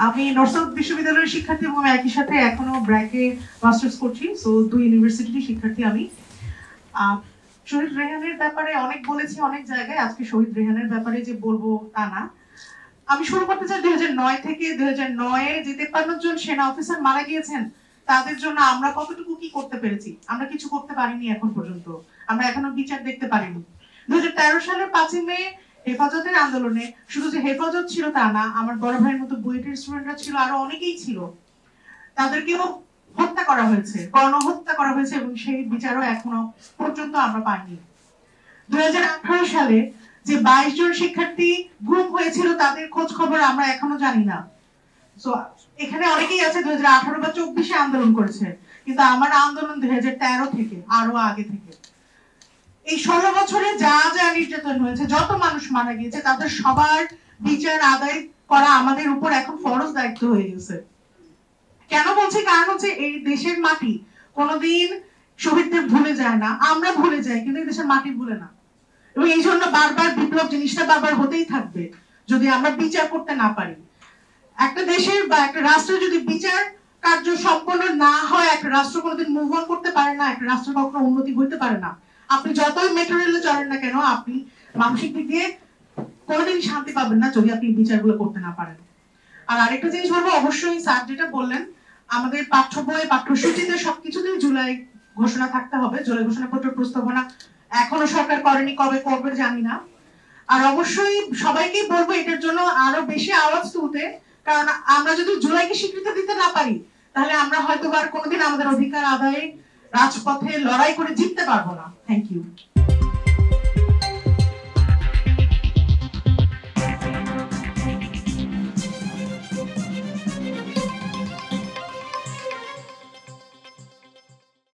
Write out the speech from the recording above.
আমি north south বিশ্ববিদ্যালয়ের শিক্ষার্থী এবং একই সাথে এখনো ব্র্যাকে মাস্টার্স করছি, সো দুই ইউনিভার্সিটির শিক্ষার্থী আমি। শহীদ রেহানের ব্যাপারে অনেক বলেছি অনেক জায়গায়, আজকে শহীদ রেহানের ব্যাপারে যে বলবো তা না। আমি শুরু করতে চাই 2009 থেকে। 2009-এ যে 53 জন সেনা অফিসার মারা গিয়েছেন, তাদের জন্য আমরা কতটুকু কি করতে পেরেছি? আমরা কিছু করতে পারিনি এখন পর্যন্ত, আমরা এখনো বিচার দেখতে পারিনি। 2013 সালের 5ই মে হেফাজতের আন্দোলনে শুধু যে হেফাজত ছিল তা না, আমার বড় ভাইয়ের মতো বুয়েটের স্টুডেন্টরা ছিল, আরো অনেকেই ছিল। তাদেরকেও হত্যা করা হয়েছে, গণহত্যা করা হয়েছে, এবং সেই বিচারও এখনো পর্যন্ত আমরা পাইনি। 2018 সালে যে 22 জন শিক্ষার্থী গুম হয়েছিল, তাদের খোঁজ খবর আমরা এখনো জানি না। সো এখানে অনেকেই আছে 2018 বা 24-এ আন্দোলন করেছে, কিন্তু আমার আন্দোলন 2013 থেকে, আরো আগে থেকে। এই 16 বছরে যা যা নির্যাতন হয়েছে, যত মানুষ মারা গিয়েছে, তাদের সবার বিচার আদায় করা আমাদের উপর এখন ফরজ দায়িত্ব হয়ে গেছে। কেন বলছি? কারণ হচ্ছে এই দেশের মাটি কোনোদিন শহীদদের ভুলে যায় না, আমরা ভুলে যাই, কিন্তু এই দেশের মাটি ভুলে না। এবং এই জন্য বারবার বিপ্লব জিনিসটা বারবার হতেই থাকবে যদি আমরা বিচার করতে না পারি। একটা দেশের বা একটা রাষ্ট্রের যদি বিচার কার্য সম্পন্ন না হয়, একটা রাষ্ট্র কোনোদিন মুভ অন করতে পারে না, একটা রাষ্ট্র কখনো উন্নতি হইতে পারে না। আপনি যতই মেট্রো রেলে চলেন না কেন, আপনি মানসিক দিক দিয়ে কোনোদিন শান্তি পাবেন না যদি আপনি বিচারগুলো করতে না পারেন। আর আরেকটা জিনিস বলবো, অবশ্যই স্যার যেটা বললেন, আমাদের পাঠ্য বই পাঠ্যসূচিতে সবকিছুতেই জুলাই ঘোষণা থাকতে হবে। জুলাই ঘোষণাপত্র প্রস্তাবনা এখনো সরকার করেনি, কবে করবে জানি না। আর অবশ্যই সবাইকেই বলবো এটার জন্য আরো বেশি আওয়াজ তুলতে, কারণ আমরা যদি জুলাইকে স্বীকৃতি দিতে না পারি, তাহলে আমরা হয়তো আর কোনোদিন আমাদের অধিকার আদায়ে রাজপথে লড়াই করে জিততে পারবো না। Thank you.